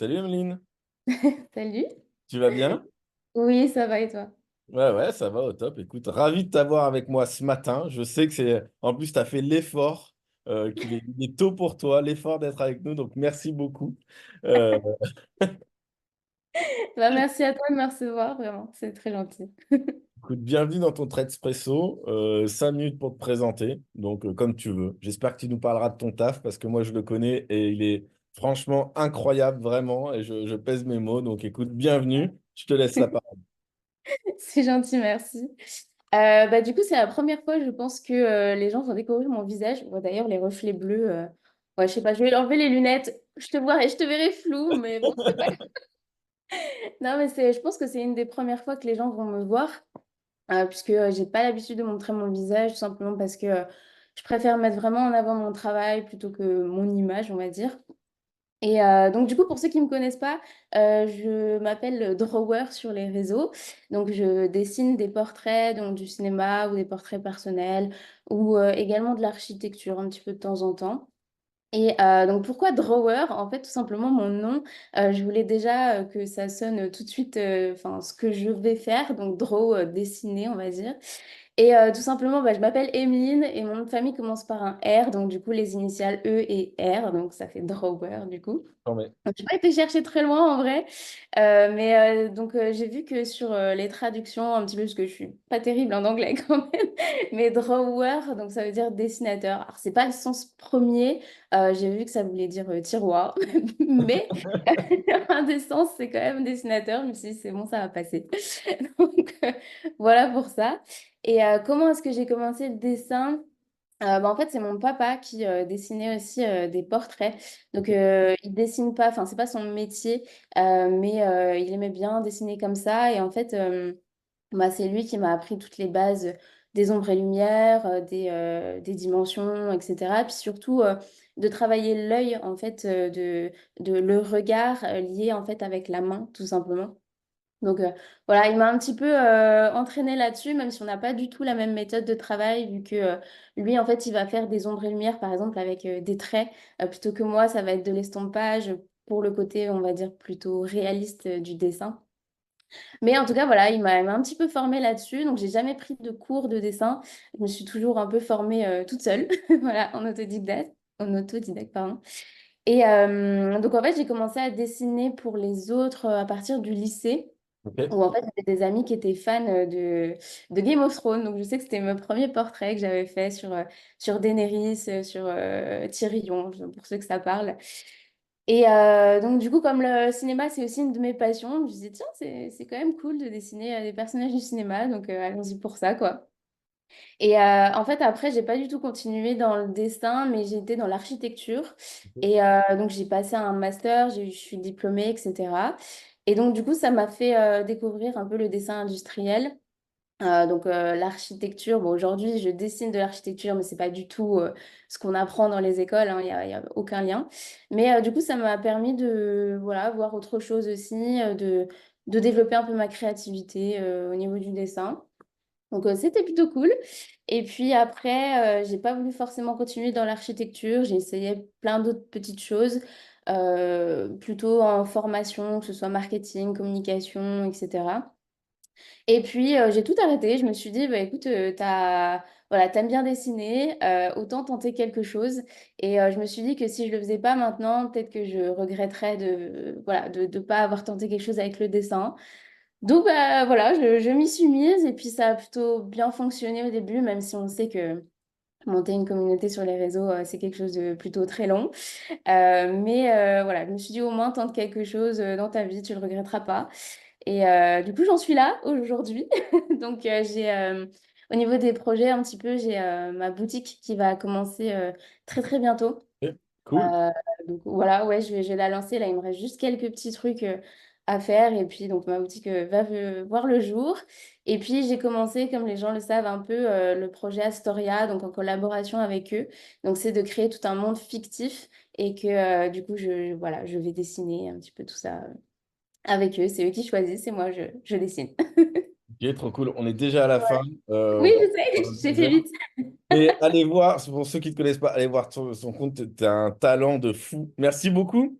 Salut Emeline, Salut. tu vas bien? Oui, ça va et toi? Ouais, ouais, ça va au top. Écoute, ravi de t'avoir avec moi ce matin. Je sais que c'est. En plus, tu as fait l'effort, il est tôt pour toi, l'effort d'être avec nous. Donc, merci beaucoup. Euh, Bah, merci à toi de me recevoir, vraiment, c'est très gentil. Écoute, bienvenue dans ton Trade Espresso. 5 minutes pour te présenter. Donc, comme tu veux. J'espère que tu nous parleras de ton taf parce que moi, je le connais et il est franchement incroyable, vraiment. Et je pèse mes mots. Donc, écoute, bienvenue. Je te laisse la parole. C'est gentil, merci. Du coup, c'est la première fois, je pense, que les gens vont découvrir mon visage. Bon, d'ailleurs, les reflets bleus, ouais, je sais pas, je vais enlever les lunettes. Je te verrai flou, mais bon, c'est pas grave. Non, mais je pense que c'est une des premières fois que les gens vont me voir, puisque j'ai pas l'habitude de montrer mon visage, tout simplement parce que je préfère mettre vraiment en avant mon travail plutôt que mon image, on va dire. Et donc, du coup, pour ceux qui ne me connaissent pas, je m'appelle Drawer sur les réseaux. Donc, je dessine des portraits, donc du cinéma ou des portraits personnels ou également de l'architecture un petit peu de temps en temps. Et donc, pourquoi Drawer? En fait, tout simplement, mon nom, je voulais déjà que ça sonne tout de suite, enfin, ce que je vais faire. Donc, draw, dessiner, on va dire. Et tout simplement, bah, je m'appelle Emeline et mon nom de famille commence par un R. Donc, du coup, les initiales E et R. Donc, ça fait Drawer, du coup. Non, mais J'ai pas été chercher très loin en vrai. J'ai vu que sur les traductions, un petit peu, parce que je suis pas terrible en anglais quand même, mais drawer, donc ça veut dire dessinateur. Alors, c'est pas le sens premier, j'ai vu que ça voulait dire tiroir, mais un des sens, c'est quand même dessinateur. Je me suis dit, c'est bon, ça va passer. Donc, voilà pour ça. Et comment est-ce que j'ai commencé le dessin? En fait, c'est mon papa qui dessinait aussi des portraits. Donc, il dessine pas, enfin, c'est pas son métier, mais il aimait bien dessiner comme ça. Et en fait, c'est lui qui m'a appris toutes les bases des ombres et lumières, des dimensions, etc. Puis surtout, de travailler l'œil, en fait, de le regard lié, en fait, avec la main, tout simplement. Donc voilà, il m'a un petit peu entraîné là-dessus, même si on n'a pas du tout la même méthode de travail, vu que lui, en fait, il va faire des ombres et lumières, par exemple, avec des traits, plutôt que moi, ça va être de l'estompage pour le côté, on va dire, plutôt réaliste du dessin. Mais en tout cas, voilà, il m'a un petit peu formée là-dessus, donc j'ai jamais pris de cours de dessin. Je me suis toujours un peu formée toute seule, voilà, en autodidacte, pardon. Et donc, en fait, j'ai commencé à dessiner pour les autres à partir du lycée ok. où en fait j'avais des amis qui étaient fans de Game of Thrones. Donc je sais que c'était mon premier portrait que j'avais fait sur Daenerys, sur Tyrion, pour ceux que ça parle. Et donc du coup, comme le cinéma c'est aussi une de mes passions, je me disais tiens, c'est quand même cool de dessiner des personnages du cinéma, donc allons-y pour ça quoi. Et en fait après j'ai pas du tout continué dans le dessin, mais j'ai été dans l'architecture. Et donc j'ai passé un master, je suis diplômée, etc. Et donc, du coup, ça m'a fait découvrir un peu le dessin industriel. L'architecture, bon, aujourd'hui, je dessine de l'architecture, mais c'est pas du tout ce qu'on apprend dans les écoles, hein, y a aucun lien. Mais du coup, ça m'a permis de voilà, voir autre chose aussi, de développer un peu ma créativité au niveau du dessin. Donc, c'était plutôt cool. Et puis après, j'ai pas voulu forcément continuer dans l'architecture. J'ai essayé plein d'autres petites choses, plutôt en formation, que ce soit marketing, communication, etc. Et puis, j'ai tout arrêté. Je me suis dit, bah, écoute, voilà, t'aimes bien dessiner, autant tenter quelque chose. Et je me suis dit que si je le faisais pas maintenant, peut-être que je regretterais voilà, de pas avoir tenté quelque chose avec le dessin. Donc, bah, voilà, je m'y suis mise et puis ça a plutôt bien fonctionné au début, même si on sait que monter une communauté sur les réseaux, c'est quelque chose de plutôt très long. Mais voilà, je me suis dit au moins tente quelque chose dans ta vie, tu le regretteras pas. Et du coup, j'en suis là aujourd'hui. Donc, au niveau des projets, un petit peu, j'ai ma boutique qui va commencer très très bientôt. Ok, cool. Euh, donc voilà, ouais, je vais la lancer. Là, il me reste juste quelques petits trucs à faire. Et puis, donc, ma boutique va voir le jour. Et puis, j'ai commencé, comme les gens le savent, un peu le projet Astoria, donc en collaboration avec eux. Donc, c'est de créer tout un monde fictif et que du coup, voilà, je vais dessiner un petit peu tout ça avec eux. C'est eux qui choisissent et moi, je dessine. Ok, trop cool. On est déjà à la fin. Oui, je Dans sais, le j'ai fait sujet. vite. Mais allez voir, pour ceux qui ne te connaissent pas, allez voir son compte. Tu as un talent de fou. Merci beaucoup.